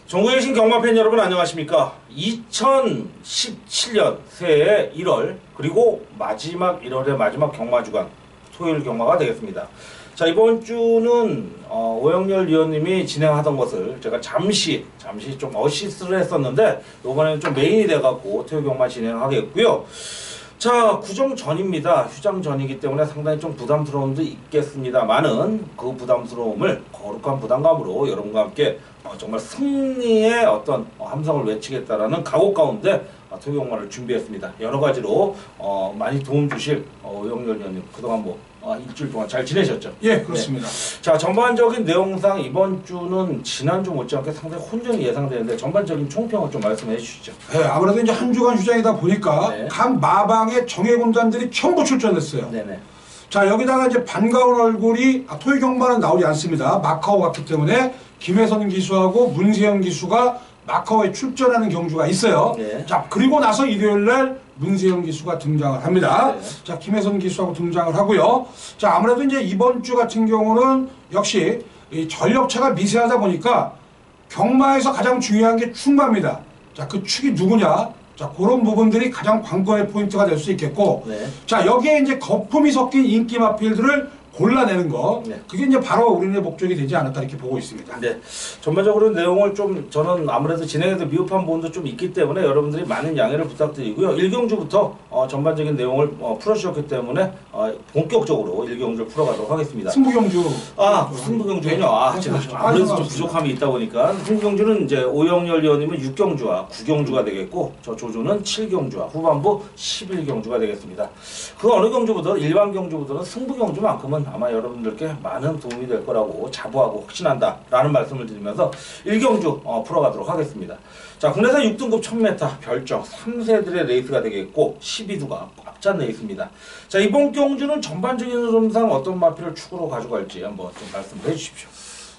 전국에 계신 경마팬 여러분 안녕하십니까. 2017년 새해 1월 그리고 마지막 1월의 마지막 경마주간 토요일 경마가 되겠습니다. 자, 이번 주는 오영렬 위원님이 진행하던 것을 제가 잠시 좀 어시스트를 했었는데 이번에는 좀 메인이 돼갖고 토요일 경마 진행하겠고요. 자, 구정 전입니다. 휴장 전이기 때문에 상당히 좀 부담스러움도 있겠습니다만은 그 부담스러움을 거룩한 부담감으로 여러분과 함께 정말 승리의 어떤 함성을 외치겠다라는 각오 가운데 토요 경마를 준비했습니다. 여러 가지로 많이 도움 주실 오영렬 위원님 그동안 일주일 동안 잘 지내셨죠? 예, 그렇습니다. 네. 자, 전반적인 내용상 이번 주는 지난주 못지않게 상당히 혼전이 예상되는데 전반적인 총평을 좀 말씀해 주시죠. 네, 아무래도 이제 한 주간 휴장이다 보니까 네. 각 마방의 정예군단들이 전부 출전했어요. 네네. 자, 여기다가 이제 반가운 얼굴이 토요 경마는 나오지 않습니다. 마카오 갔기 때문에 김혜선 기수하고 문세영 기수가 마카오에 출전하는 경주가 있어요. 네. 자, 그리고 나서 일요일날 문세영 기수가 등장을 합니다. 네. 자, 김혜선 기수하고 등장을 하고요. 자, 아무래도 이제 이번 주 같은 경우는 역시 이 전력차가 미세하다 보니까 경마에서 가장 중요한 게 축마입니다. 자, 그 축이 누구냐? 자, 그런 부분들이 가장 관건의 포인트가 될 수 있겠고, 네. 자, 여기에 이제 거품이 섞인 인기 마필들을 골라내는 거, 네. 그게 이제 바로 우리네 목적이 되지 않았다 이렇게 보고 있습니다. 네, 전반적으로 내용을 좀 저는 아무래도 진행해도 미흡한 부분도 좀 있기 때문에 여러분들이 많은 양해를 부탁드리고요. 1경주부터 전반적인 내용을 풀어주셨기 때문에 본격적으로 1경주를 풀어가도록 하겠습니다. 승부경주. 승부경주군요. 제가 아무래도 좀 부족함이 있다 보니까 승부경주는 이제 오영렬 위원님은 6경주와 9경주가 되겠고 저 조조는 7경주와 후반부 11경주가 되겠습니다. 그 어느 경주보다 일반 경주보다는 승부경주만큼은 아마 여러분들께 많은 도움이 될 거라고 자부하고 확신한다 라는 말씀을 드리면서 1경주 풀어가도록 하겠습니다. 자, 국내산 6등급 1000m 별정 3세들의 레이스가 되겠고 12두가 꽉 찬 레이스입니다. 자, 이번 경주는 전반적인 흐름상 어떤 마필을 축으로 가져갈지 한번 좀 말씀을 해주십시오.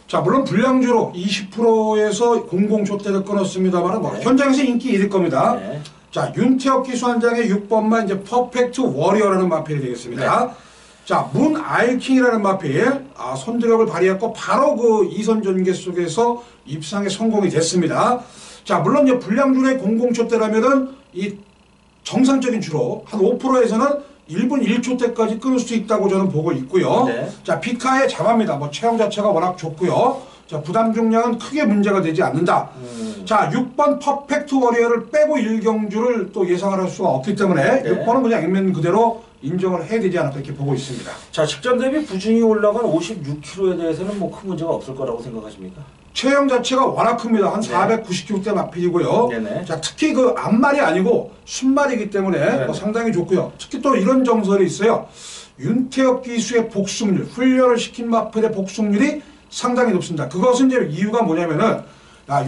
자, 물론 불량주로 20%에서 00초대를 끊었습니다만 네. 현장에서 인기 1일 겁니다. 네. 자, 윤태혁 기수 한 장의 6번만 이제 퍼펙트 워리어라는 마필이 되겠습니다. 네. 자, 문 아일킹이라는 마필, 선두력을 발휘했고 바로 그 2선 전개 속에서 입상에 성공이 됐습니다. 자, 물론 이제 불량주의 00초대라면은 이 정상적인 주로 한 5%에서는 1분 1초대까지 끊을 수 있다고 저는 보고 있고요. 네. 자, 피카의 자마입니다. 체형 자체가 워낙 좋고요. 자, 부담 중량은 크게 문제가 되지 않는다. 자, 6번 퍼펙트 워리어를 빼고 1경주를 또 예상을 할 수가 없기 때문에 네. 6번은 그냥 액면 그대로 인정을 해야 되지 않을까 이렇게 보고 있습니다. 자, 직전 대비 부진이 올라간 56kg에 대해서는 큰 문제가 없을 거라고 생각하십니까? 체형 자체가 워낙 큽니다. 한 네. 490kg대 마필이고요. 네네. 자, 특히 그 앞말이 아니고 순말이기 때문에 상당히 좋고요. 특히 또 이런 정설이 있어요. 윤태혁 기수의 복승률, 훈련을 시킨 마필의 복승률이 상당히 높습니다. 그것은 이제 이유가 뭐냐면은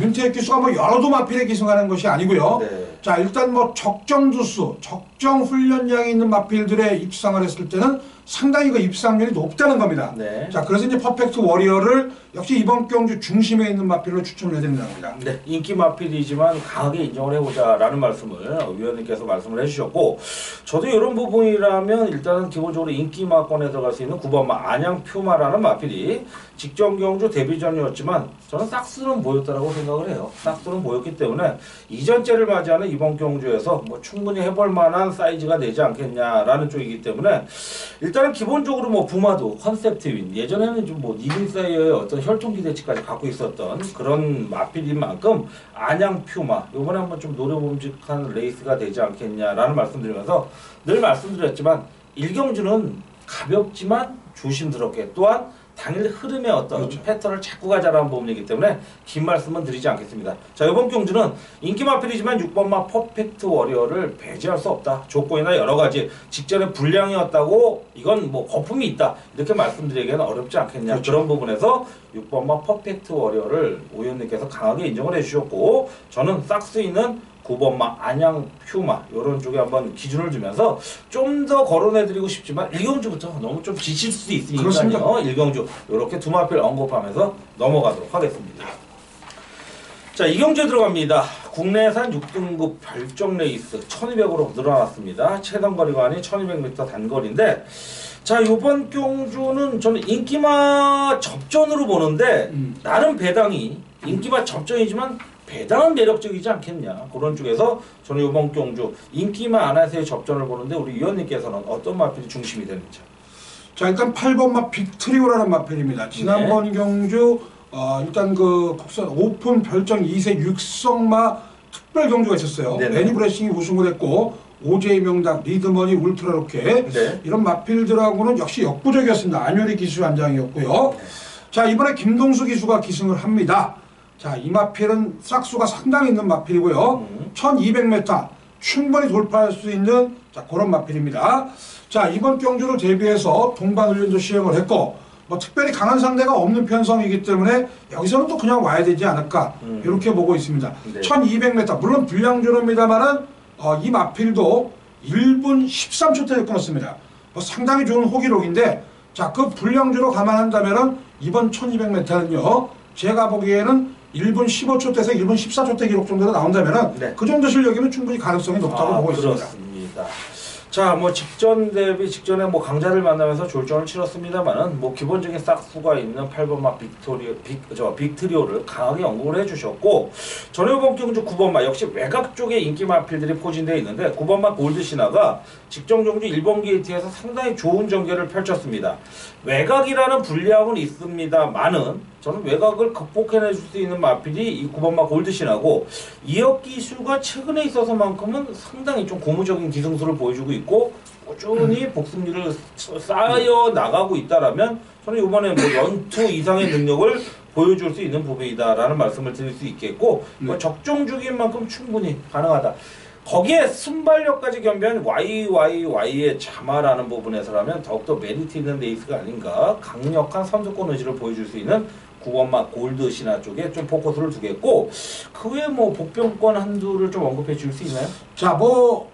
윤태혁 기수가 여러 도 마필에 기승하는 것이 아니고요. 네. 자, 일단 적정 두수, 적정 훈련량이 있는 마필들의 입상을 했을 때는 상당히 그 입상률이 높다는 겁니다. 네. 자, 그래서 이제 퍼펙트 워리어를 역시 이번 경주 중심에 있는 마필로 추천을 해드린다는 겁니다. 네, 인기 마필이지만 강하게 인정을 해보자라는 말씀을 위원님께서 말씀을 해주셨고, 저도 이런 부분이라면 일단은 기본적으로 인기 마권에 들어갈 수 있는 9번마 안양퓨마라는 마필이 직전 경주 데뷔전이었지만 저는 싹수는 보였다라고 생각을 해요. 싹수는 보였기 때문에 이전째를 맞이하는 이번 경주에서 충분히 해볼 만한 사이즈가 되지 않겠냐라는 쪽이기 때문에 일단은 기본적으로 부마도 컨셉트윈 예전에는 좀 니빙 사이어의 어떤 혈통 기대치까지 갖고 있었던 그런 마필인 만큼 안양퓨마 이번에 한번 좀 노려봄직한 레이스가 되지 않겠냐라는 말씀드리면서 늘 말씀드렸지만 1경주는 가볍지만 조심스럽게 또한 당일 흐름의 어떤 그렇죠. 패턴을 자꾸 가자라는 부분이기 때문에 긴 말씀은 드리지 않겠습니다. 자, 이번 경주는 인기 마필이지만 6번마 퍼펙트 워리어를 배제할 수 없다. 조건이나 여러 가지 직전에 불량이었다고 이건 거품이 있다. 이렇게 말씀드리기에는 어렵지 않겠냐. 그렇죠. 그런 부분에서 6번마 퍼펙트 워리어를 오 의원님께서 강하게 인정을 해주셨고 저는 싹수 있는 9번마 안양퓨마 이런 쪽에 한번 기준을 두면서 좀 더 거론해드리고 싶지만 1경주부터 너무 좀 지칠 수도 있으니까요. 1경주 이렇게 두 마필 언급하면서 넘어가도록 하겠습니다. 자, 2경주에 들어갑니다. 국내산 6등급 별정 레이스 1200으로 늘어났습니다. 최단 거리관이 1200m 단거리인데 자, 요번 경주는 저는 인기마 접전으로 보는데 나름 배당이 인기가 접전이지만 배당은 매력적이지 않겠냐. 그런 쪽에서 저는 이번 경주 인기만 안에서의 접전을 보는데 우리 위원님께서는 어떤 마필이 중심이 되는지. 자, 일단 8번 마 빅트리오라는 마필입니다. 지난번 경주 일단 그 국산 오픈 별정 2세 육성마 특별 경주가 있었어요. 네네. 애니브레싱이 우승을 했고 오제이 명당, 리드머니, 울트라로켓 네. 이런 마필들하고는 역시 역부족이었습니다. 안효리 기수 안장이었고요. 자, 이번에 김동수 기수가 기승을 합니다. 자, 이 마필은 싹수가 상당히 있는 마필이고요. 1200m 충분히 돌파할 수 있는 자, 그런 마필입니다. 자, 이번 경주를 대비해서 동반훈련도 시행을 했고 뭐 특별히 강한 상대가 없는 편성이기 때문에 여기서는 또 그냥 와야 되지 않을까 이렇게 보고 있습니다. 네. 1200m 물론 불량주로입니다만은 이 마필도 1분 13초대를 끊었습니다. 뭐 상당히 좋은 호기록인데 자, 그 불량주로 감안한다면은 이번 1200m는요 제가 보기에는 1분 15초대에서 1분 14초대 기록 정도로 나온다면은 네. 그 정도 실력이면 충분히 가능성이 높다고 보고 있습니다. 그렇습니다. 자, 뭐 직전 대비 직전에 뭐 강자를 만나면서 졸전을 치렀습니다만은 뭐 기본적인 싹수가 있는 8번마 빅트리오를 강하게 언급을 해주셨고 전에 이번 경주 9번마 역시 외곽 쪽에 인기 마필들이 포진되어 있는데 9번마 골드시나가 직전 경주 1번 게이트에서 상당히 좋은 전개를 펼쳤습니다. 외곽이라는 불리함은 있습니다만은 저는 외곽을 극복해낼 수 있는 마필이 이 9번마 골드신하고 이혁 기수가 최근에 있어서만큼은 상당히 좀 고무적인 기승수를 보여주고 있고 꾸준히 복승률을 쌓여 나가고 있다라면 저는 이번에 뭐 연투 이상의 능력을 보여줄 수 있는 부분이다라는 말씀을 드릴 수 있겠고 뭐 적정주기인 만큼 충분히 가능하다. 거기에 순발력까지 겸비한 YYY의 자마라는 부분에서라면 더욱더 메리트 있는 레이스가 아닌가. 강력한 선두권 의지를 보여줄 수 있는 9번마 골드 신화 쪽에 좀 포커스를 두겠고 그 외에 뭐 복병권 한두를 좀 언급해 줄 수 있나요? 자, 뭐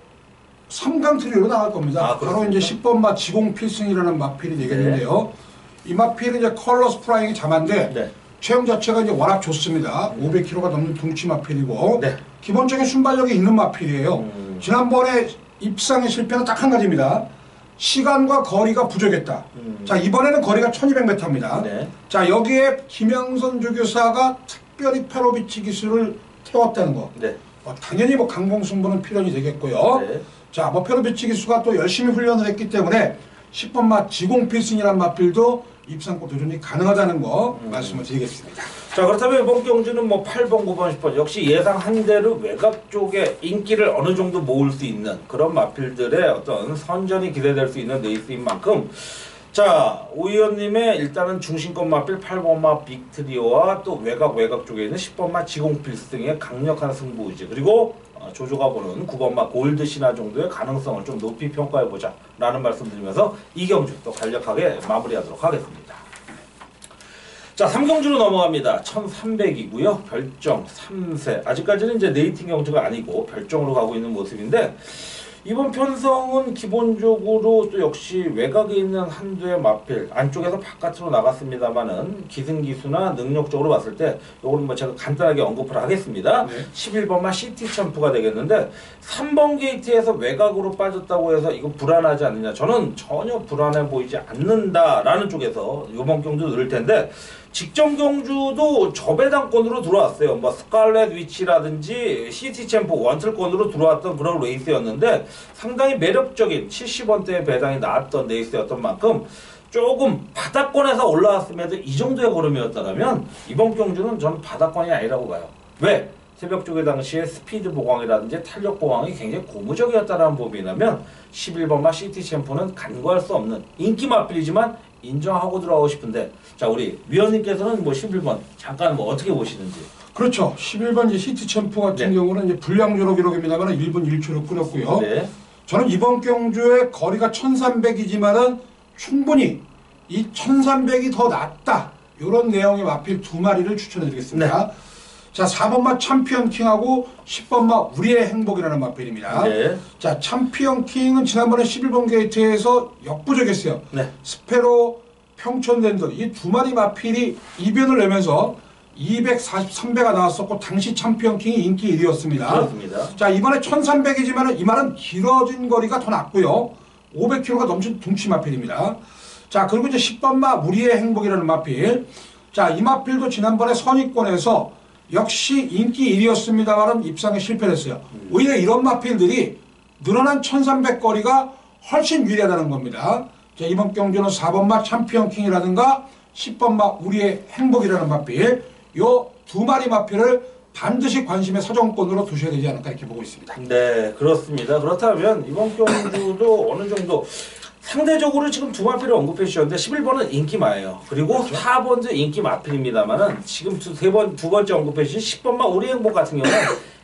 3강 트리오로 나갈 겁니다. 아, 바로 이제 10번마 지공 필승이라는 마필이 되겠는데요. 이 마필은 이제 컬러스 프라잉이 자마인데 네. 체형 자체가 이제 워낙 좋습니다. 500kg가 넘는 둥치 마필이고 네. 기본적인 순발력이 있는 마필이에요. 지난번에 입상의 실패는 딱 한 가지입니다. 시간과 거리가 부족했다. 자, 이번에는 거리가 1200m입니다. 네. 자, 여기에 김영선 조교사가 특별히 페로비치 기술을 태웠다는 거. 네. 당연히 뭐 강공승부는 필연이 되겠고요. 네. 자, 뭐 페로비치 기수가 또 열심히 훈련을 했기 때문에 10번마 지공필승이라는 마필도 입상권 도전이 가능하다는 거 말씀을 드리겠습니다. 자, 그렇다면 이번 경주는 뭐 8번, 9번, 10번 역시 예상한 대로 외곽 쪽에 인기를 어느 정도 모을 수 있는 그런 마필들의 어떤 선전이 기대될 수 있는 레이스인 만큼 자, 오 의원님의 일단은 중심권 마필 8번마 빅트리오와 또 외곽 쪽에 있는 10번마 지공필스 등의 강력한 승부 의지 그리고 조조가 보는 9번마 골드 신화 정도의 가능성을 좀 높이 평가해보자 라는 말씀 드리면서 이 경주 또 간략하게 마무리하도록 하겠습니다. 자, 3경주로 넘어갑니다. 1300이고요. 별정 3세. 아직까지는 이제 레이팅 경주가 아니고 별정으로 가고 있는 모습인데 이번 편성은 기본적으로 또 역시 외곽에 있는 한두의 마필 안쪽에서 바깥으로 나갔습니다만은 기승기수나 능력적으로 봤을 때 요거는 뭐 제가 간단하게 언급을 하겠습니다. 네. 11번마 시티 챔프가 되겠는데 3번 게이트에서 외곽으로 빠졌다고 해서 이거 불안하지 않느냐. 저는 전혀 불안해 보이지 않는다라는 쪽에서 요번 경주 넣을 텐데 직전 경주도 저배당권으로 들어왔어요. 뭐 스칼렛 위치라든지 시티 챔프 원틀권으로 들어왔던 그런 레이스였는데 상당히 매력적인 70원대의 배당이 나왔던 레이스였던 만큼 조금 바닥권에서 올라왔음에도 이 정도의 걸음이었다면 이번 경주는 저는 바닥권이 아니라고 봐요. 왜? 새벽 쪽에 당시에 스피드 보강이라든지 탄력 보강이 굉장히 고무적이었다는 부분이라면 11번마 시티 챔프는 간과할 수 없는 인기 마필이지만 인정하고 들어가고 싶은데 자, 우리 위원님께서는 뭐 11번 잠깐 뭐 어떻게 보시는지. 그렇죠. 11번 이제 시티 챔프 같은 네. 경우는 이제 불량주로 기록입니다만 1분 1초로 끊었고요. 네. 저는 이번 경주의 거리가 1300이지만은 충분히 이 1300이 더 낫다. 이런 내용의 마필 두 마리를 추천해 드리겠습니다. 네. 자, 4번마 챔피언 킹하고 10번마 우리의 행복이라는 마필입니다. 네. 자, 챔피언 킹은 지난번에 11번 게이트에서 역부족했어요. 네. 스페로, 평촌랜드 이 두 마리 마필이 이변을 내면서 243배가 나왔었고 당시 챔피언 킹이 인기 1위였습니다. 그렇습니다. 자, 이번에 1300이지만 이 말은 길어진 거리가 더 낫고요. 500km가 넘친 둥치 마필입니다. 자, 그리고 이제 10번마 우리의 행복이라는 마필. 자, 이 마필도 지난번에 선입권에서 역시 인기 1위였습니다만 입상에 실패했어요. 오히려 이런 마필들이 늘어난 1300거리가 훨씬 유리하다는 겁니다. 자, 이번 경주는 4번마 챔피언킹이라든가 10번마 우리의 행복이라는 마필, 요 두 마리 마필을 반드시 관심의 사정권으로 두셔야 되지 않을까 이렇게 보고 있습니다. 네, 그렇습니다. 그렇다면 이번 경주도 어느 정도 상대적으로 지금 두 마필을 언급해 주셨는데 11번은 인기마예요. 그리고 그렇죠. 4번도 인기 마필입니다만은 지금 두 번째 언급해 주신 10번마 우리 행복 같은 경우는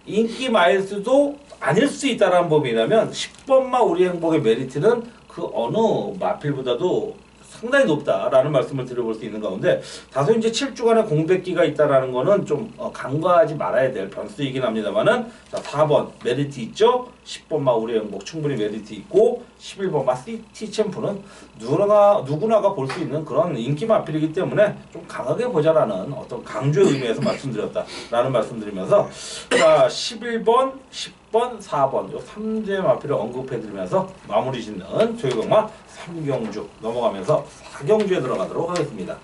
인기마일 수도 아닐 수 있다라는 법이라면 10번마 우리 행복의 메리트는 그 어느 마필보다도 상당히 높다라는 말씀을 드려볼 수 있는 가운데 다소 이제 7주간의 공백기가 있다라는 거는 좀 간과하지 말아야 될 변수이긴 합니다만은 자, 4번 메리트 있죠. 10번마 우리 행복 충분히 메리트 있고 11번마 시티 챔프는 누구나가 볼 수 있는 그런 인기 마필이기 때문에 좀 강하게 보자라는 어떤 강조의 의미에서 말씀드렸다라는 말씀드리면서 자 11번, 10번, 4번 요 3대 마필을 언급해드리면서 마무리 짓는 조이병마 3경주 넘어가면서 4경주에 들어가도록 하겠습니다.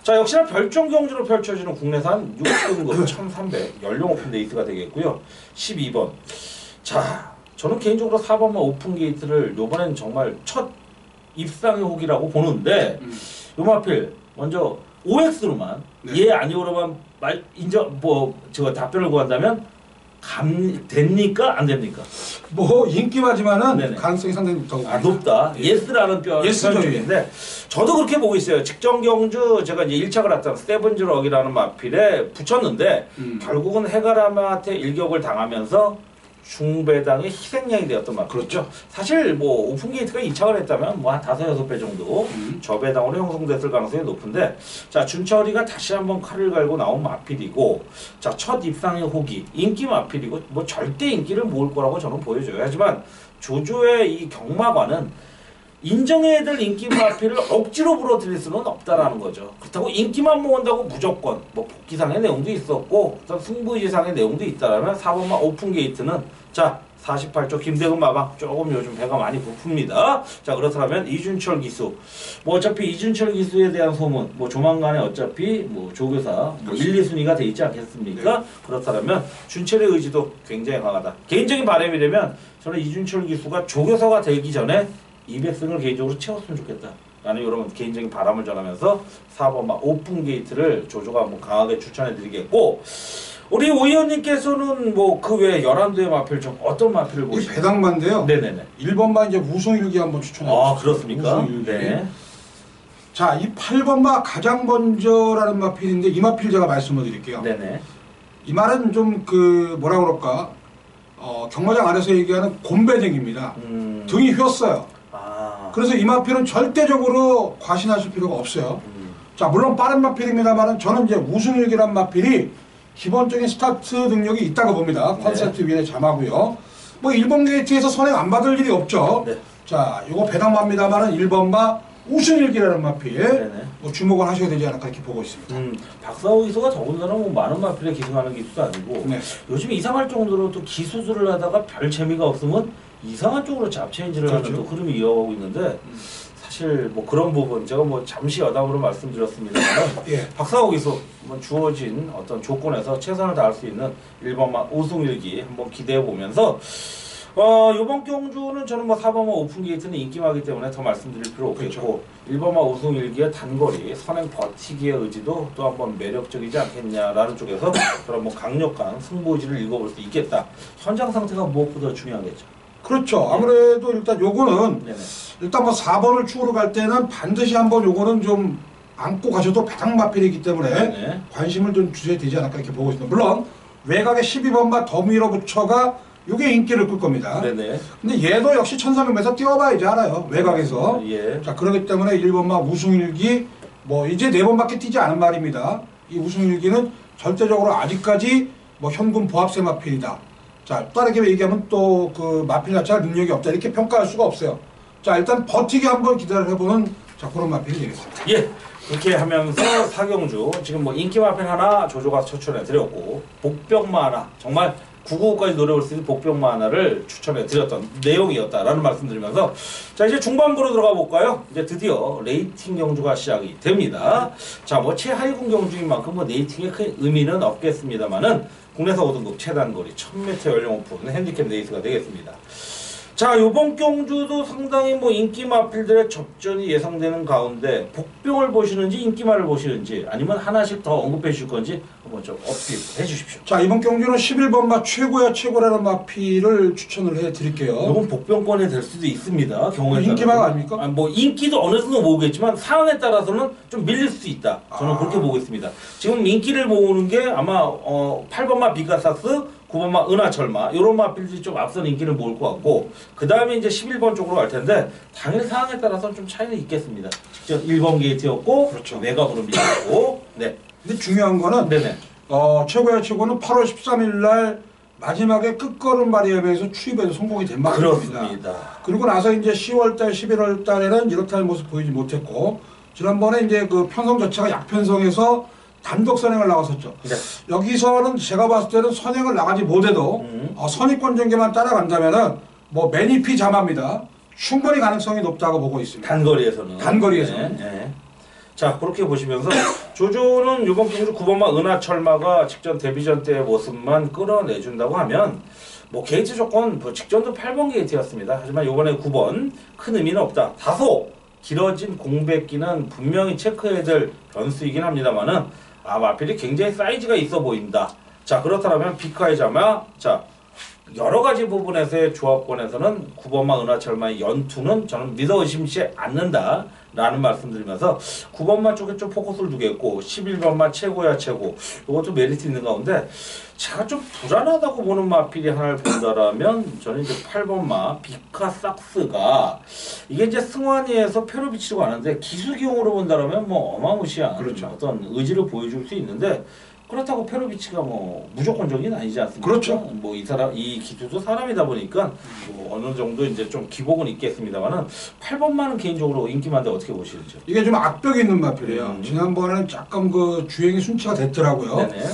자 역시나 별종 경주로 펼쳐지는 국내산 6등급 1300 연령 오픈 데이트가 되겠고요. 12번 자 저는 개인적으로 4번만 오픈 게이트를 요번엔 정말 첫 입상의 혹이라고 보는데 요 마필 먼저 OX로만 예 아니오로만 제가 답변을 구한다면 됩니까? 안 됩니까? 뭐 인기마지만은 네네. 가능성이 상당히 더 높다. 예스라는 표현인데 저도 그렇게 보고 있어요. 직전 경주 제가 이제 1착을 했던 세븐즈럭이라는 마필에 붙였는데 결국은 해가라마한테 일격을 당하면서 중배당의 희생양이 되었던 마필. 그렇죠. 사실 뭐 오픈 게이트가 2착을 했다면 뭐 한 5-6배 정도 저배당으로 형성됐을 가능성이 높은데 자 준철이가 다시 한번 칼을 갈고 나온 마필이고 자 첫 입상의 호기 인기 마필이고 뭐 절대 인기를 모을 거라고 저는 보여줘요. 하지만 조조의 이 경마관은 인정해야 될 인기 마필을 억지로 불어들일 수는 없다라는 거죠. 그렇다고 인기만 모은다고 무조건 뭐 복귀상의 내용도 있었고 어떤 승부지상의 내용도 있다라면 4번마 오픈 게이트는 자 48조 김대근 마방 조금 요즘 배가 많이 고픕니다. 자 그렇다면 이준철 기수 뭐 어차피 이준철 기수에 대한 소문 뭐 조만간에 어차피 뭐 조교사 뭐 1, 2순위가 돼 있지 않겠습니까? 네. 그렇다면 준철의 의지도 굉장히 강하다. 개인적인 바람이 되면 저는 이준철 기수가 조교사가 되기 전에 200승을 개인적으로 채웠으면 좋겠다. 라는 이런 개인적인 바람을 전하면서 4번마 오픈 게이트를 조조가 뭐 강하게 추천해 드리겠고 우리 오 의원님께서는 뭐 그 외에 11도의 마필 중 어떤 마필을 이 보시나요? 배당만인데요. 네네네. 1번마 이제 우승일기 한번 추천해 아 주십시오. 그렇습니까? 우승일기. 네. 자, 이 8번마 가장 먼저라는 마필인데 이 마필 제가 말씀을 드릴게요. 네네. 이 말은 좀 그 뭐라 그럴까 경마장 안에서 얘기하는 곰배등입니다. 등이 휘었어요. 아. 그래서 이 마필은 절대적으로 과신하실 필요가 없어요. 자, 물론 빠른 마필입니다만 저는 이제 우승일기란 마필이 기본적인 스타트 능력이 있다고 봅니다. 네. 컨셉트 위에 잠하고요. 뭐 1번 게이트에서 선행 안 받을 일이 없죠. 네. 자, 요거 배당마입니다만 1번마 우승일기라는 마필 네네. 뭐 주목을 하셔야 되지 않을까 이렇게 보고 있습니다. 박사호 기수가 더군다나 뭐 많은 마필에 기승하는 기수도 아니고 네. 요즘 이상할 정도로 또 기수술을 하다가 별 재미가 없으면 이상한 쪽으로 잡체인지를 그렇죠. 하는 또 흐름이 이어가고 있는데 사실 뭐 그런 부분 제가 뭐 잠시 여담으로 말씀드렸습니다만 예. 박사호 기수 뭐 주어진 어떤 조건에서 최선을 다할 수 있는 1번마 우승일기 한번 기대해 보면서 이번 경주는 저는 뭐 4번마 오픈 게이트는 인기마기 때문에 더 말씀드릴 필요 없겠고 1번마 우승일기의 단거리 선행 버티기의 의지도 또 한번 매력적이지 않겠냐라는 쪽에서 그런 뭐 강력한 승부의지를 읽어볼 수 있겠다. 현장 상태가 무엇보다 중요하겠죠. 그렇죠. 아무래도 일단 요거는 네네. 일단 뭐 4번을 추구로 갈 때는 반드시 한번 요거는 좀 안고 가셔도 배당마필이기 때문에 네네. 관심을 좀 주셔야 되지 않을까 이렇게 보고 있습니다. 물론 외곽의 12번마 더 밀어붙여가 요게 인기를 끌 겁니다. 네네. 근데 얘도 역시 1300m 뛰어봐야지 알아요. 외곽에서. 예. 자, 그렇기 때문에 1번마 우승일기 뭐 이제 4번밖에 뛰지 않은 말입니다. 이 우승일기는 절대적으로 아직까지 뭐 현금 보합세 마필이다. 자, 다르게 얘기하면 또 그 마필 자체가 능력이 없다. 이렇게 평가할 수가 없어요. 자, 일단 버티기 한번 기다려보는 자, 그런 마필이 되겠습니다. 예. 그렇게 하면서 사경주 지금 뭐 인기 마필 하나 조조가 추천해 드렸고 복병마 하나 정말 999까지 노려볼 수 있는 복병마 하나를 추천해 드렸던 내용이었다라는 말씀드리면서 자 이제 중반부로 들어가 볼까요? 이제 드디어 레이팅 경주가 시작이 됩니다. 자 뭐 최하위군 경주인 만큼 뭐 레이팅에 큰 의미는 없겠습니다만은 국내에서 5등급 최단거리 1000m 연령 오픈 핸디캡 레이스가 되겠습니다. 자, 요번 경주도 상당히 뭐 인기 마필들의 접전이 예상되는 가운데 복병을 보시는지 인기마를 보시는지 아니면 하나씩 더 언급해 주실 건지 한번 좀 업데이트 해 주십시오. 자, 이번 경주는 11번마 최고야 최고라는 마필을 추천을 해 드릴게요. 이건 복병권에 될 수도 있습니다. 경우에 인기마가 아닙니까? 아, 뭐 인기도 어느 정도 모으겠지만 상황에 따라서는 좀 밀릴 수 있다. 저는 그렇게 보겠습니다. 지금 인기를 모으는 게 아마 8번마 비가사스 9번마 은하철마 이런 마필들이 좀 앞선 인기를 모을 것 같고 그 다음에 이제 11번 쪽으로 갈 텐데 당일 상황에 따라서는 좀 차이는 있겠습니다. 직접 1번 게이트였고 그렇죠. 메가 브루미였고 네. 근데 중요한 거는 네네. 최고야 최고는 8월 13일 날 마지막에 끝걸음 바리에서 추입에서 성공이 된 마필입니다. 그렇습니다. 그리고 나서 이제 10월달, 11월달에는 이렇다는 모습 보이지 못했고 지난번에 이제 그 편성 자체가 약편성에서 단독 선행을 나갔었죠. 네. 여기서는 제가 봤을 때는 선행을 나가지 못해도 선입권 전개만 따라간다면은 뭐 매니피 자마입니다. 충분히 가능성이 높다고 보고 있습니다. 단거리에서는. 단거리에서는. 네, 네. 자 그렇게 보시면서 조조는 이번 경주 9번마 은하철마가 직전 데뷔전 때의 모습만 끌어내준다고 하면 뭐 게이트 조건 뭐 직전도 8번 게이트였습니다. 하지만 이번에 9번 큰 의미는 없다. 다소 길어진 공백기는 분명히 체크해야 될 변수이긴 합니다만은 마필이 굉장히 사이즈가 있어 보인다. 자 그렇다면 비카의 자마 자 여러 가지 부분에서의 조합권에서는 9번마 은하철마의 연투는 저는 믿어 의심치 않는다 라는 말씀드리면서 9번마 쪽에 좀 포커스를 두겠고 11번마 최고야 최고 이것도 메리트 있는 가운데 제가 좀 불안하다고 보는 마필이 하나를 본다라면 저는 이제 8번마 비카삭스가 이게 이제 승환이에서 표를 비치고 하는데 기술기용으로 본다라면 뭐 어마무시한 그렇죠. 어떤 의지를 보여줄 수 있는데 그렇다고 페로비치가 뭐 무조건적인 아니지 않습니까? 그렇죠. 뭐 이 기수도 사람이다 보니까 뭐 어느 정도 이제 좀 기복은 있겠습니다만은 8번만은 개인적으로 인기만데 어떻게 보시는지요? 이게 좀 악벽이 있는 마필이에요. 지난번에는 조금 그 주행이 순치가 됐더라고요. 네네.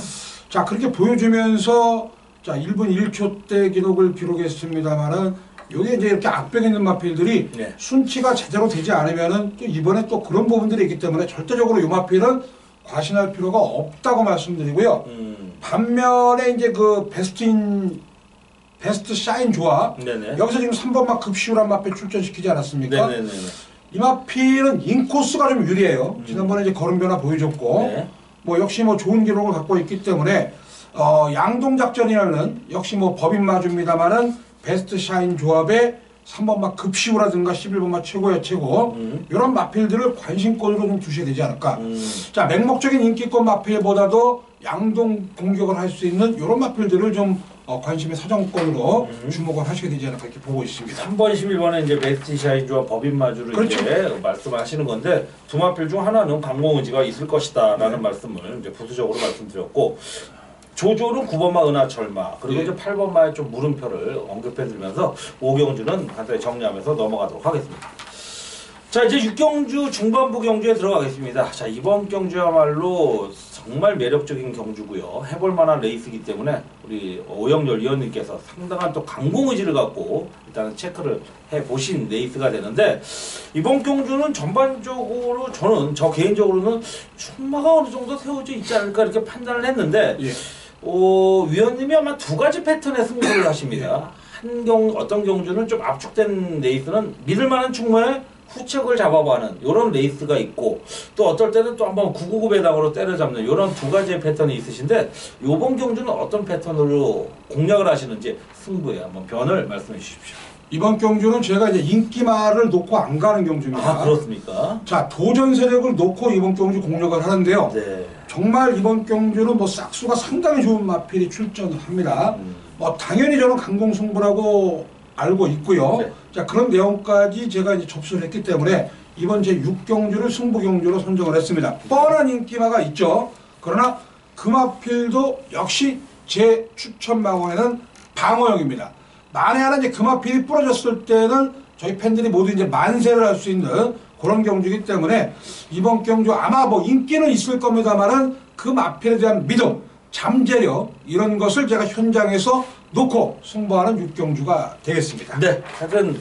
자 그렇게 보여주면서 자 1분 1초 대 기록을 기록했습니다만은 요게 이제 이렇게 악벽 있는 마필들이 네. 순치가 제대로 되지 않으면은 또 이번에 또 그런 부분들이 있기 때문에 절대적으로 요 마필은 과신할 필요가 없다고 말씀드리고요. 반면에 이제 그 베스트 샤인 조합 네네. 여기서 지금 3번마 급시우란 마필 출전시키지 않았습니까? 네네네. 이 마필은 인코스가 좀 유리해요. 지난번에 이제 걸음 변화 보여줬고 네. 뭐 역시 뭐 좋은 기록을 갖고 있기 때문에 양동 작전이라는 역시 뭐 법인 마주입니다만은 베스트 샤인 조합에 3번마 급시우라든가 11번마 최고야 최고 이런 마필들을 관심권으로 좀 두셔야 되지 않을까. 자 맹목적인 인기권 마필보다도 양동 공격을 할 수 있는 이런 마필들을 좀 관심의 사정권으로 주목을 하셔야 되지 않을까 이렇게 보고 있습니다. 3번, 11번에 이제 베스트 샤인주와 법인 마주를 그렇죠. 이제 말씀하시는 건데 두 마필 중 하나는 강공 의지가 있을 것이다라는 말씀을 이제 부수적으로 말씀드렸고 조조는 9번마 은하철마 그리고 이제 8번마의 좀 물음표를 언급해드리면서 5경주는 간단히 정리하면서 넘어가도록 하겠습니다. 자 이제 6경주 중반부 경주에 들어가겠습니다. 자 이번 경주야말로 정말 매력적인 경주고요. 해볼 만한 레이스이기 때문에 우리 오영렬 위원님께서 상당한 또 강공 의지를 갖고 일단 체크를 해보신 레이스가 되는데 이번 경주는 전반적으로 저 개인적으로는 출마가 어느 정도 세워져 있지 않을까 이렇게 판단을 했는데 예. 위원님이 아마 두 가지 패턴의 승부를 하십니다. 어떤 경주는 좀 압축된 레이스는 믿을 만한 충무에 후책을 잡아봐는 이런 레이스가 있고 또 어떨 때는 또 한번 999 배당으로 때려잡는 이런 두 가지의 패턴이 있으신데 이번 경주는 어떤 패턴으로 공략을 하시는지 승부에 한번 변을 말씀해 주십시오. 이번 경주는 제가 이제 인기마를 놓고 안 가는 경주입니다. 아 그렇습니까? 자 도전 세력을 놓고 이번 경주 공략을 하는데요. 네. 정말 이번 경주는 뭐 싹수가 상당히 좋은 마필이 출전을 합니다. 뭐 당연히 저는 강공승부라고 알고 있고요. 네. 자 그런 내용까지 제가 이제 접수를 했기 때문에 이번 제 6경주를 승부 경주로 선정을 했습니다. 뻔한 인기마가 있죠. 그러나 그 마필도 역시 제 추천 망원에는 방어형입니다. 만에 하나 이제 그 마필이 부러졌을 때는 저희 팬들이 모두 이제 만세를 할 수 있는 그런 경주이기 때문에 이번 경주 아마 뭐 인기는 있을 겁니다만은 그 마필에 대한 믿음 잠재력 이런 것을 제가 현장에서 놓고 승부하는 육경주가 되겠습니다. 네, 하여튼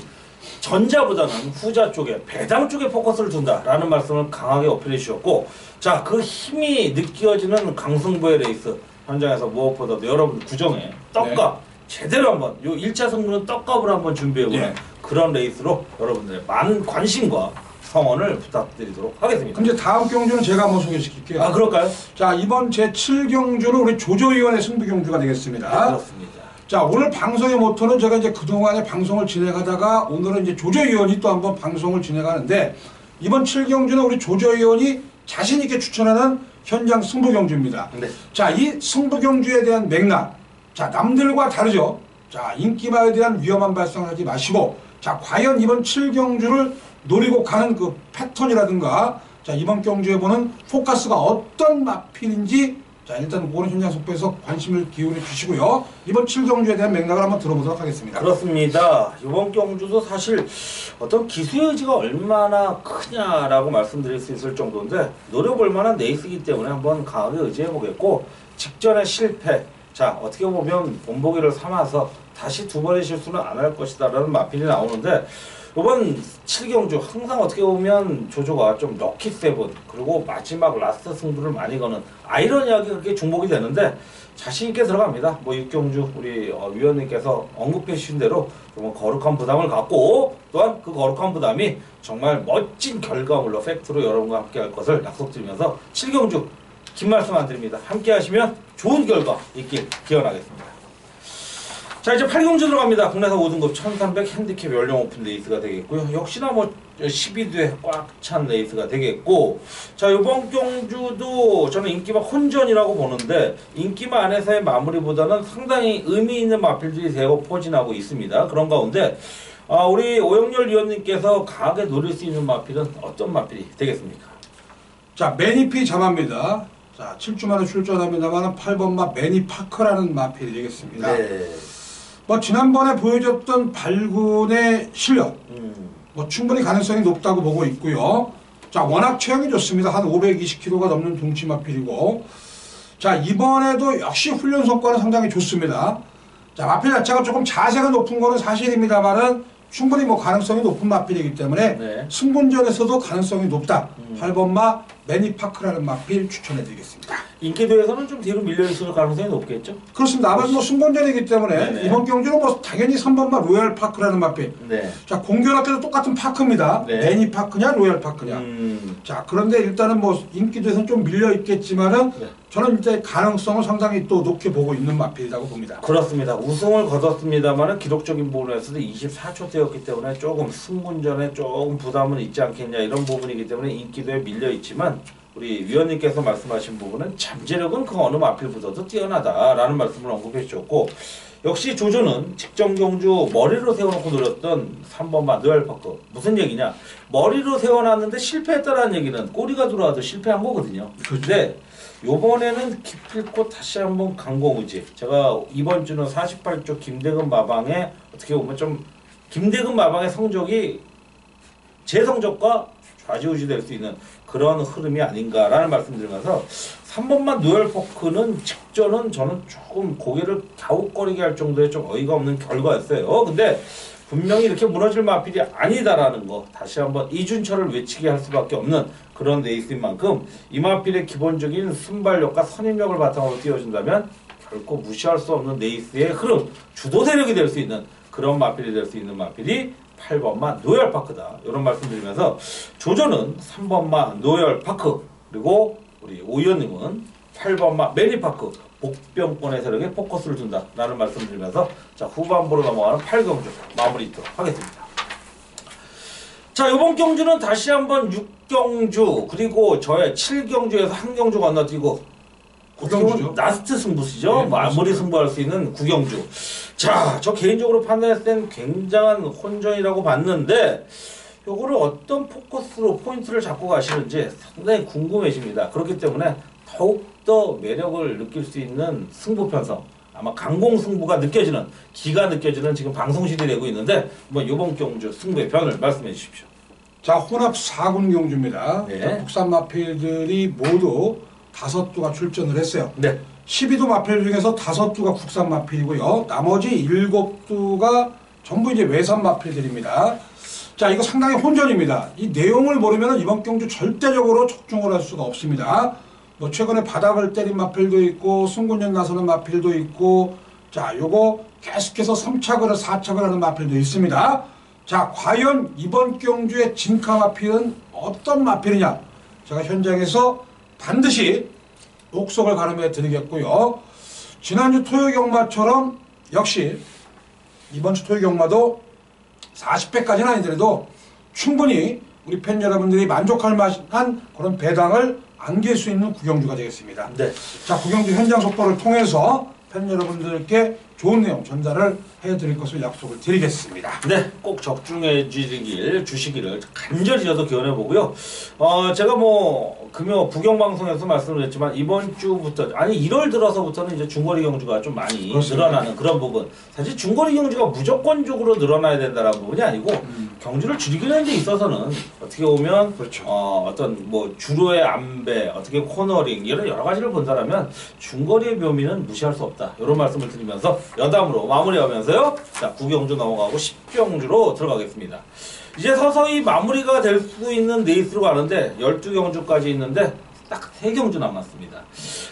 전자보다는 후자 쪽에 배당 쪽에 포커스를 둔다라는 말씀을 강하게 어필해 주셨고, 자, 그 힘이 느껴지는 강승부의 레이스 현장에서 무엇보다도 여러분 구정에 떡값 제대로 한번 요 1차 승부는 떡값을 한번 준비해보는 그런 레이스로 여러분들의 많은 관심과 성원을 부탁드리도록 하겠습니다. 그럼 이제 다음 경주는 제가 한번 소개시킬게요. 아, 그럴까요? 자, 이번 제7경주는 우리 조조위원의 승부경주가 되겠습니다. 네, 그렇습니다. 자, 오늘 방송의 모토는 제가 이제 그동안에 방송을 진행하다가 오늘은 이제 조조위원이 또 한번 방송을 진행하는데, 이번 7경주는 우리 조조위원이 자신있게 추천하는 현장 승부경주입니다. 네. 자, 이 승부경주에 대한 맥락. 자, 남들과 다르죠. 자, 인기마에 대한 위험한 발상을 하지 마시고, 자, 과연 이번 7경주를 노리고 가는 그 패턴이라든가, 자, 이번 경주에 보는 포커스가 어떤 마필인지, 자, 일단 오늘 현장 속보에서 관심을 기울여 주시고요. 이번 7경주에 대한 맥락을 한번 들어보도록 하겠습니다. 그렇습니다. 이번 경주도 사실 어떤 기수의 의지가 얼마나 크냐라고 말씀드릴 수 있을 정도인데, 노려볼 만한 레이스이기 때문에 한번 강하게 의지해 보겠고, 직전의 실패, 자, 어떻게 보면 본보기를 삼아서 다시 두 번의 실수는 안 할 것이다 라는 마필이 나오는데, 이번 7경주 항상 어떻게 보면 조조가 좀 럭키 세븐, 그리고 마지막 라스트 승부를 많이 거는 아이러니하게 그렇게 중복이 되는데 자신 있게 들어갑니다. 뭐 6경주 우리 위원님께서 언급해 주신 대로 정말 거룩한 부담을 갖고, 또한 그 거룩한 부담이 정말 멋진 결과물로 팩트로 여러분과 함께 할 것을 약속드리면서 7경주 긴 말씀 안 드립니다. 함께 하시면 좋은 결과 있길 기원하겠습니다. 자, 이제 8경주 들어갑니다. 국내에서 5등급 1300 핸디캡 연령 오픈 레이스가 되겠고요. 역시나 뭐 12대 꽉 찬 레이스가 되겠고, 자, 이번 경주도 저는 인기마 혼전이라고 보는데, 인기마 안에서의 마무리보다는 상당히 의미 있는 마필들이 되고 포진하고 있습니다. 그런 가운데 우리 오영렬 위원님께서 강하게 노릴 수 있는 마필은 어떤 마필이 되겠습니까? 자, 매니피 자마입니다. 자, 7주 만에 출전합니다만 8번마 매니파크라는 마필이 되겠습니다. 네. 뭐 지난번에 보여줬던 발군의 실력, 뭐 충분히 가능성이 높다고 보고 있고요. 자, 워낙 체형이 좋습니다. 한 520kg가 넘는 둥치 마필이고, 자, 이번에도 역시 훈련 성과는 상당히 좋습니다. 자, 마필 자체가 조금 자세가 높은 거는 사실입니다만은 충분히 뭐 가능성이 높은 마필이기 때문에 승분전에서도 가능성이 높다. 8번마 매니파크라는 마필 추천해드리겠습니다. 인기도에서는 좀 뒤로 밀려있을 가능성이 높겠죠? 그렇습니다. 아무래도 뭐 승본전이기 때문에 네네. 이번 경주는 뭐 당연히 3번마 로얄파크라는 마필. 네. 자, 공교롭게도 똑같은 파크입니다. 네. 매니파크냐 로얄파크냐. 자, 그런데 일단은 뭐 인기도에서는 좀 밀려 있겠지만은 저는 이제 가능성을 상당히 또 높게 보고 있는 마필이라고 봅니다. 그렇습니다. 우승을 거뒀습니다만 기록적인 부분에서도 24초대였기 때문에 조금 승분전에 조금 부담은 있지 않겠냐 이런 부분이기 때문에 인기도에 밀려 있지만, 우리 위원님께서 말씀하신 부분은 잠재력은 그 어느 마필보다도 뛰어나다라는 말씀을 언급해 주셨고, 역시 조조는 직전 경주 머리로 세워놓고 노렸던 3번마 노얄파크. 무슨 얘기냐? 머리로 세워놨는데 실패했다라는 얘기는 꼬리가 돌아와도 실패한 거거든요. 근데 요번에는 기필코 다시 한번 강공의지. 제가 이번 주는 48조 김대근 마방에 어떻게 보면 좀 김대근 마방의 성적이 제 성적과 좌지우지 될 수 있는 그런 흐름이 아닌가라는 말씀드리면서 3번만 노열포크는 직전은 저는 조금 고개를 갸웃거리게 할 정도의 좀 어이가 없는 결과였어요. 근데 분명히 이렇게 무너질 마필이 아니다라는 거 다시 한번 이준철을 외치게 할 수밖에 없는 그런 레이스인 만큼, 이 마필의 기본적인 순발력과 선임력을 바탕으로 띄워준다면 결코 무시할 수 없는 레이스의 흐름, 주도 세력이 될 수 있는 그런 마필이 될 수 있는 마필이 8번마 노열파크다. 이런 말씀드리면서 조조는 3번마 노열파크, 그리고 우리 오 의원님은 8번마 매니파크 복병권의 세력에 포커스를 둔다라는 말씀드리면서, 자, 후반부로 넘어가는 8경주 마무리 있도록 하겠습니다. 자, 이번 경주는 다시 한번 6경주 그리고 저의 7경주에서 한 경주 건너뛰고 9경주죠. 라스트 승부수죠. 네, 마무리 승부할 수 있는 9경주. 자, 저 개인적으로 판단했을 땐 굉장한 혼전이라고 봤는데, 요거를 어떤 포커스로 포인트를 잡고 가시는지 상당히 궁금해집니다. 그렇기 때문에 더욱더 매력을 느낄 수 있는 승부 편성, 아마 강공 승부가 느껴지는, 기가 느껴지는 지금 방송실이 되고 있는데, 뭐 이번 경주 승부의 변을 말씀해 주십시오. 자, 혼합 4군 경주입니다. 네. 자, 국산 마필들이 모두 5두가 출전을 했어요. 네. 12두 마필 중에서 5두가 국산 마필이고요. 나머지 7두가 전부 이제 외산 마필들입니다. 자, 이거 상당히 혼전입니다. 이 내용을 모르면 이번 경주 절대적으로 적중을 할 수가 없습니다. 뭐 최근에 바닥을 때린 마필도 있고 승군년 나서는 마필도 있고, 자, 요거 계속해서 3착을 4착을 하는 마필도 있습니다. 자, 과연 이번 경주의 진카 마필은 어떤 마필이냐? 제가 현장에서 반드시 옥석을 가름해 드리겠고요. 지난주 토요경마처럼 역시 이번 주 토요경마도 40회까지는 아니더라도 충분히 우리 팬 여러분들이 만족할 만한 그런 배당을 안길 수 있는 구경주가 되겠습니다. 네. 자, 구경주 현장 속보를 통해서 팬 여러분들께 좋은 내용 전달을 해드릴 것을 약속을 드리겠습니다. 네, 꼭 적중해 주시기를 간절히 저도 기원해 보고요. 제가 뭐 금요 부경 방송에서 말씀을 했지만 이번 주부터 아니 1월 들어서부터는 이제 중거리 경주가 좀 많이 그렇습니다. 늘어나는 그런 부분. 사실 중거리 경주가 무조건적으로 늘어나야 된다라는 부분이 아니고 경주를 즐기는 데 있어서는 어떻게 보면 그렇죠. 어떤 뭐 주로의 안배, 어떻게 코너링 이런 여러 가지를 본다라면 중거리의 묘미는 무시할 수 없다. 이런 말씀을 드리면서 여담으로 마무리하면서요. 자, 9경주 넘어가고 10경주로 들어가겠습니다. 이제 서서히 마무리가 될 수 있는 레이스로 가는데 12경주까지 있는데 딱 3경주 남았습니다.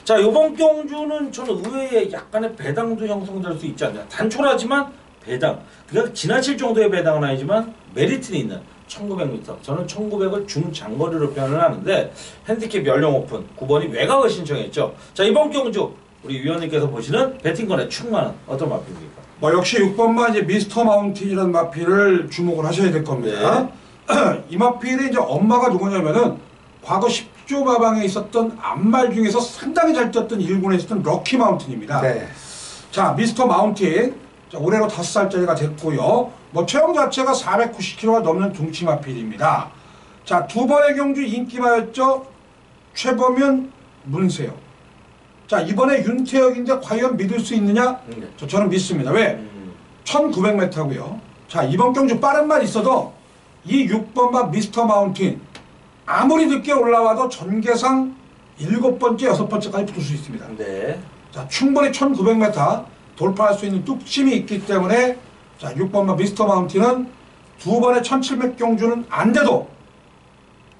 자, 이번 경주는 저는 의외에 약간의 배당도 형성될 수 있지 않냐. 단촐하지만 배당. 그러니까 지나칠 정도의 배당은 아니지만 메리트는 있는 1900m. 저는 1900을 중장거리로 표현을 하는데 핸디캡 연령 오픈 9번이 외곽을 신청했죠. 자, 이번 경주 우리 위원님께서 보시는 배팅권의 충만은 어떤 마필입니까? 뭐 역시 6번만 이제 미스터 마운틴이라는 마필을 주목을 하셔야 될 겁니다. 네. 이 마필의 이제 엄마가 누구냐면은 과거 10조 마방에 있었던 암말 중에서 상당히 잘 뛰었던 일군에 있었던 럭키 마운틴입니다. 네. 자, 미스터 마운틴. 자, 올해로 5살짜리가 됐고요. 뭐 체형 자체가 490kg가 넘는 둥치 마필입니다. 자, 2번의 경주 인기마였죠. 최범윤, 문세영. 자, 이번에 윤태혁인데 과연 믿을 수 있느냐? 저는 믿습니다. 왜? 1900m고요. 자, 이번 경주 빠른 말 있어도 이 6번만 미스터 마운틴 아무리 늦게 올라와도 전개상 7번째, 6번째까지 붙을 수 있습니다. 네. 자, 충분히 1900m 돌파할 수 있는 뚝심이 있기 때문에 자, 6번만 미스터 마운틴은 2번의 1700경주는 안 돼도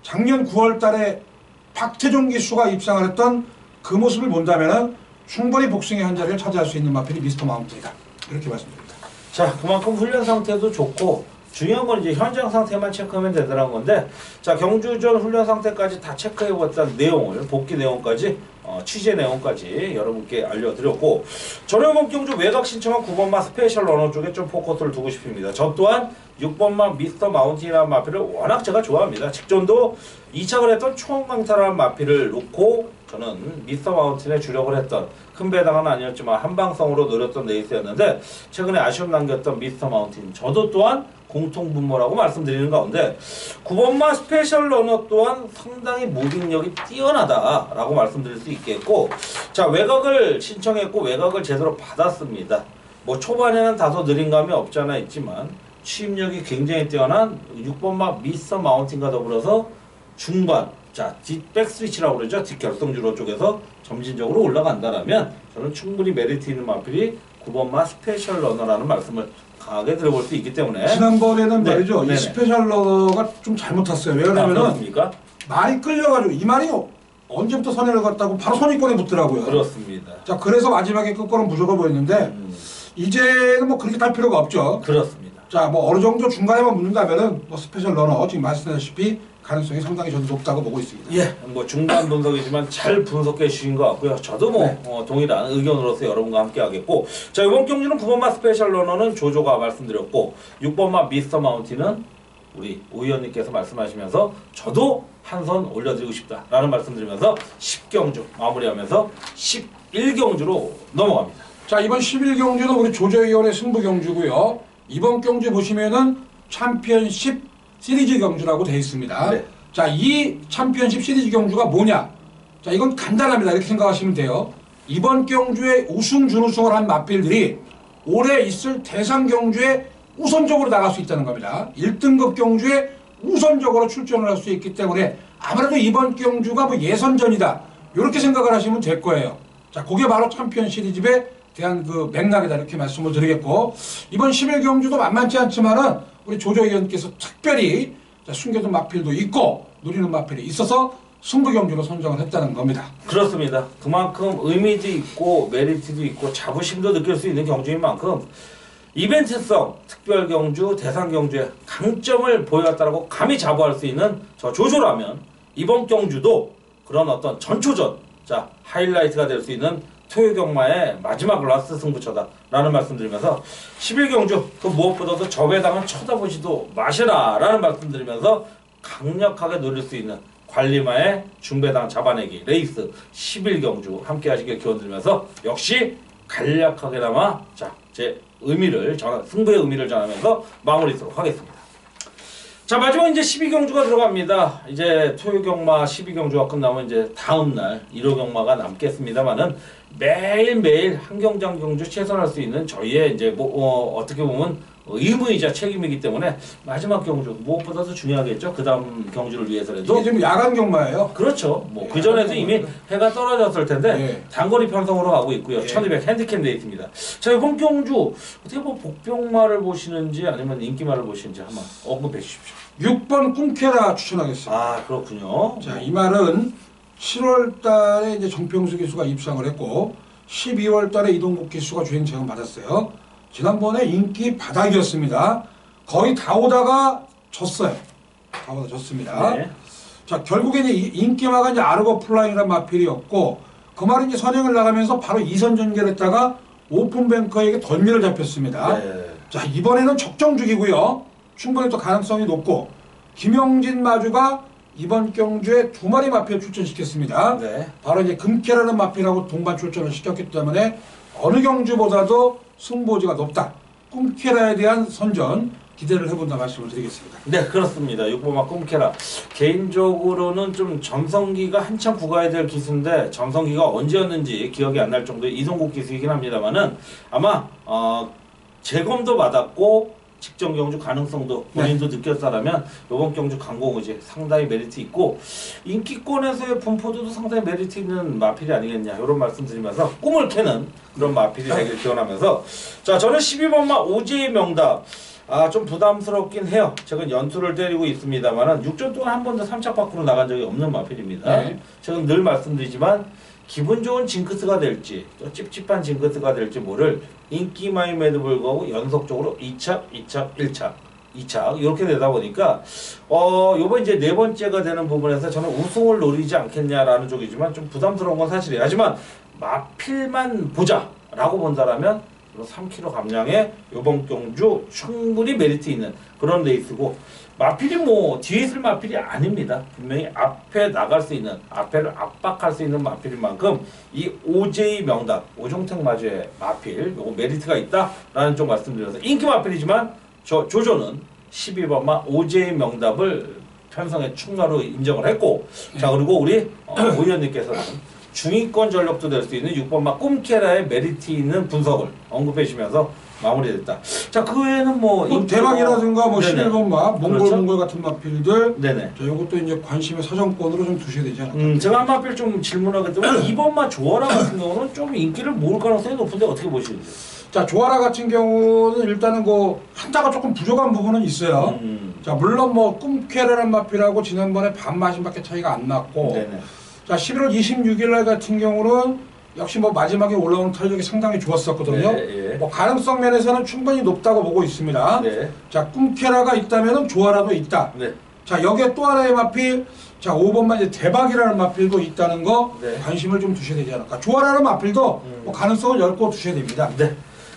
작년 9월 달에 박태종 기수가 입상을 했던 그 모습을 본다면은 충분히 복싱의 한 자리를 차지할 수 있는 마필이 미스터 마운틴이다. 이렇게 말씀드립니다. 자, 그만큼 훈련 상태도 좋고 중요한 건 이제 현장 상태만 체크하면 되더라는 건데, 자, 경주 전 훈련 상태까지 다 체크해봤던 내용을 복귀 내용까지 취재 내용까지 여러분께 알려드렸고, 저렴한 경주 외곽 신청한 9번마 스페셜 러너 쪽에 좀 포커스를 두고 싶습니다. 저 또한 6번마 미스터 마운틴이라는 마필을 워낙 제가 좋아합니다. 직전도 2착을 했던 총강타라는 마필을 놓고 저는 미스터 마운틴에 주력을 했던, 큰 배당은 아니었지만 한방성으로 노렸던 레이스였는데 최근에 아쉬움 남겼던 미스터 마운틴, 저도 또한 공통분모라고 말씀드리는 가운데 9번마 스페셜 러너 또한 상당히 무빙력이 뛰어나다라고 말씀드릴 수 있겠고, 자, 외곽을 신청했고 외곽을 제대로 받았습니다. 뭐 초반에는 다소 느린 감이 없지 않아 있지만 취입력이 굉장히 뛰어난 6번마 미스터 마운틴과 더불어서 중반, 자, 뒷백 스위치라고 그러죠. 뒷결승주로 쪽에서 점진적으로 올라간다라면 저는 충분히 메리트 있는 마필이 9번마 스페셜 러너라는 말씀을 강하게 들어볼 수 있기 때문에, 지난번에는 네, 말이죠. 네네. 이 스페셜 러너가 좀 잘못 탔어요. 왜 그러냐면은 그렇습니까? 말이 끌려가지고 이 말이 언제부터 선회를 갔다고 바로 선입권에 붙더라고요. 그렇습니다. 자, 그래서 마지막에 끝걸음 부족해 보였는데 이제는 뭐 그렇게 탈 필요가 없죠. 그렇습니다. 자, 뭐 어느 정도 중간에만 묻는다면은 뭐 스페셜 러너 지금 말씀하셨다시피 가능성이 상당히 저는 높다고 보고 있습니다. 예, 뭐 중간 분석이지만 잘 분석해 주신 것 같고요. 저도 뭐 네. 동일한 의견으로서 여러분과 함께 하겠고, 자, 이번 경기는 9번마 스페셜 러너는 조조가 말씀드렸고 6번마 미스터 마운틴은 우리 오 의원님께서 말씀하시면서 저도 한 선 올려드리고 싶다라는 말씀드리면서 10경주 마무리하면서 11경주로 넘어갑니다. 자, 이번 11경주는 우리 조조위원의 승부 경주고요. 이번 경주 보시면은 챔피언십 시리즈 경주라고 되어 있습니다. 네. 자, 이 챔피언십 시리즈 경주가 뭐냐? 자, 이건 간단합니다. 이렇게 생각하시면 돼요. 이번 경주에 우승, 준우승을 한 마필들이 올해 있을 대상 경주에 우선적으로 나갈 수 있다는 겁니다. 1등급 경주에 우선적으로 출전을 할 수 있기 때문에 아무래도 이번 경주가 뭐 예선전이다, 이렇게 생각을 하시면 될 거예요. 자, 그게 바로 챔피언 시리즈에 대한 그 맥락이다 이렇게 말씀을 드리겠고, 이번 11경주도 만만치 않지만은 우리 조조 의원께서 특별히 자, 숨겨둔 마필도 있고 노리는 마필이 있어서 승부경주로 선정을 했다는 겁니다. 그렇습니다. 그만큼 의미도 있고 메리트도 있고 자부심도 느낄 수 있는 경주인 만큼 이벤트성 특별 경주, 대상 경주의 강점을 보여왔다라고 감히 자부할 수 있는 저 조조라면 이번 경주도 그런 어떤 전초전, 자 하이라이트가 될 수 있는 토요경마의 마지막 라스트 승부처다라는 말씀드리면서 11경주 그 무엇보다도 저배당은 쳐다보지도 마시라 라는 말씀드리면서 강력하게 노릴 수 있는 관리마의 중배당 잡아내기 레이스 11경주 함께 하시길 기원드리면서 역시 간략하게나마 자 제 의미를 승부의 의미를 전하면서 마무리하도록 하겠습니다. 자, 마지막 이제 12경주가 들어갑니다. 이제 토요경마 12경주가 끝나면 이제 다음날 1호경마가 남겠습니다만은 매일매일 한 경장 경주 최선할 수 있는 저희의 이제 어떻게 보면 의무이자 책임이기 때문에 마지막 경주 무엇보다도 중요하겠죠. 그 다음 경주를 위해서라도. 이게 지금 야간 경마예요. 그렇죠. 뭐 그 전에도 이미 해가 떨어졌을 텐데 네. 단거리 편성으로 가고 있고요. 네. 1200 핸디캡 레이스입니다. 자, 이번 경주 어떻게 뭐 복병마를 보시는지 아니면 인기마를 보시는지 한번 언급해 주십시오. 6번 꿈캐라 추천하겠습니다. 아, 그렇군요. 자, 이 말은 7월 달에 이제 정평수 기수가 입상을 했고 12월 달에 이동국 기수가 주행 제안 받았어요. 지난번에 인기 바닥이었습니다. 거의 다 오다가 졌어요. 다 오다 졌습니다. 네. 자, 결국에 이제 인기마가 이제 아르고 플라잉이라는 마필이었고 그 말이 이제 선행을 나가면서 바로 2선 전개를 했다가 오픈뱅커에게 덜미를 잡혔습니다. 네. 자, 이번에는 적정죽이고요. 충분히 또 가능성이 높고 김영진 마주가 이번 경주에 2마리 마필을 출전시켰습니다. 네. 바로 이제 금캐라는 마필하고 동반 출전을 시켰기 때문에 어느 경주보다도 승부지가 높다. 꿈캐라에 대한 선전 기대를 해본다 말씀을 드리겠습니다. 네, 그렇습니다. 6번마 꿈캐라. 개인적으로는 좀 전성기가 한참 부과해야 될 기수인데 전성기가 언제였는지 기억이 안 날 정도의 이동국 기수이긴 합니다만은 아마 재검도 받았고 직전 경주 가능성도 본인도 느꼈다라면 이번 경주 강공의지 상당히 메리트 있고 인기권에서의 분포도도 상당히 메리트 있는 마필이 아니겠냐 이런 말씀드리면서 꿈을 캐는 그런 마필이 되길 기원하면서 자, 저는 12번마 오제의 명답 좀 부담스럽긴 해요. 제가 연투를 때리고 있습니다만은 6전 동안 한 번도 3차 밖으로 나간 적이 없는 마필입니다. 네. 제가 늘 말씀드리지만 기분 좋은 징크스가 될지 또 찝찝한 징크스가 될지 모를 인기마임에도 불구하고 연속적으로 2착, 2착, 1착, 2착 이렇게 되다 보니까 요번 이제 네 번째가 되는 부분에서 저는 우승을 노리지 않겠냐라는 쪽이지만 좀 부담스러운 건 사실이에요. 하지만 마필만 보자라고 본다라면 3kg 감량에 요번 경주 충분히 메리트 있는 그런 레이스고 마필이 뭐 뒤에 있을 마필이 아닙니다. 분명히 앞에 나갈 수 있는 앞에를 압박할 수 있는 마필인 만큼 이 OJ 명답 오종택 마주의 마필 요거 메리트가 있다라는 쪽 말씀드려서 인기 마필이지만 저 조조는 12번마 OJ 명답을 편성에 충가로 인정을 했고 자 그리고 우리 오 의원님께서는 중위권 전력도 될 수 있는 6번마 꿈캐라의 메리트 있는 분석을 언급해 주시면서 마무리됐다. 자, 그 외에는 뭐 대박이라든가 뭐 네네. 11번마 몽골 그렇죠? 몽골 같은 마필들 네네. 자, 이것도 이제 관심의 사정권으로 좀 두셔야 되지 않을까? 제가 한 마필 좀 질문하기 때문에 2번마 조아라 같은 경우는 좀 인기를 모을 가능성이 높은데 어떻게 보시는지? 자, 조아라 같은 경우는 일단은 그 한타가 조금 부족한 부분은 있어요. 자, 물론 뭐 꿈캐라는 마필하고 지난번에 반 마신밖에 차이가 안 났고 네네. 자, 11월 26일 날 같은 경우는 역시 뭐 마지막에 올라오는 탄력이 상당히 좋았었거든요. 네, 예. 뭐 가능성 면에서는 충분히 높다고 보고 있습니다. 네. 자, 꿈캐라가 있다면은 조아라도 있다. 네. 자, 여기에 또 하나의 마필, 자, 5번만 이제 대박이라는 마필도 있다는 거 네. 관심을 좀 두셔야 되지 않을까. 조아라는 마필도 뭐 가능성을 열고 두셔야 됩니다. 네.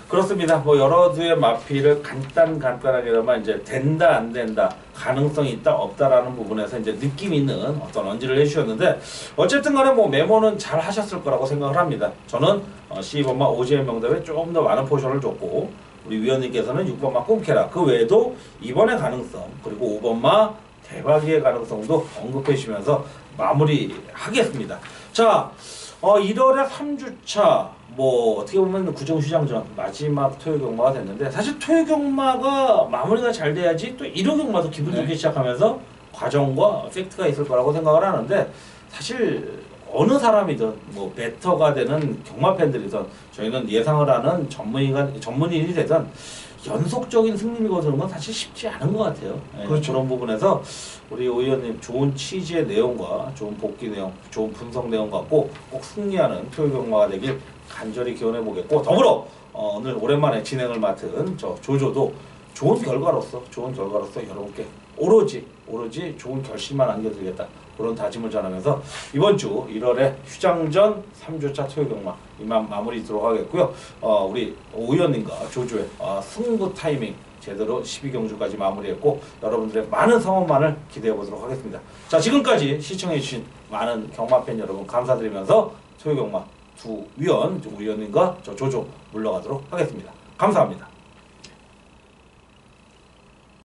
그렇습니다. 뭐 여러 두의 마필을 간단하게나마 이제 된다 안 된다 가능성이 있다 없다라는 부분에서 이제 느낌 있는 어떤 언지를 해주셨는데 어쨌든 간에 뭐 메모는 잘 하셨을 거라고 생각을 합니다. 저는 12번마 오지의 명답에 조금 더 많은 포션을 줬고 우리 위원님께서는 6번마 꿈캐라 그 외에도 이번의 가능성 그리고 5번마 대박이의 가능성도 언급해 주시면서 마무리하겠습니다. 자 1월에 3주차 뭐 어떻게 보면 구정휴장전 마지막 토요경마가 됐는데 사실 토요경마가 마무리가 잘 돼야지 또 1호경마도 기분 좋게 시작하면서 과정과 팩트가 있을 거라고 생각을 하는데 사실 어느 사람이든 뭐 베터가 되는 경마 팬들이든 저희는 예상을 하는 전문인이 되든 연속적인 승리를 거두는 건 사실 쉽지 않은 것 같아요. 예, 그렇죠. 그런 부분에서 우리 오 의원님 좋은 취지의 내용과 좋은 복귀 내용, 좋은 분석 내용 갖고 꼭 승리하는 토요 경마가 되길 간절히 기원해 보겠고, 더불어 오늘 오랜만에 진행을 맡은 저 조조도 좋은 결과로서 여러분께 오로지 좋은 결실만 안겨드리겠다, 그런 다짐을 전하면서 이번 주 1월에 휴장전 3주차 토요 경마 이만 마무리 들어가겠고요. 우리 오 의원님과 조조의 승부 타이밍 제대로 12경주까지 마무리했고, 여러분들의 많은 성원만을 기대해 보도록 하겠습니다. 자, 지금까지 시청해 주신 많은 경마팬 여러분 감사드리면서 토요 경마 두 위원, 오 의원님과 저 조조 물러가도록 하겠습니다. 감사합니다.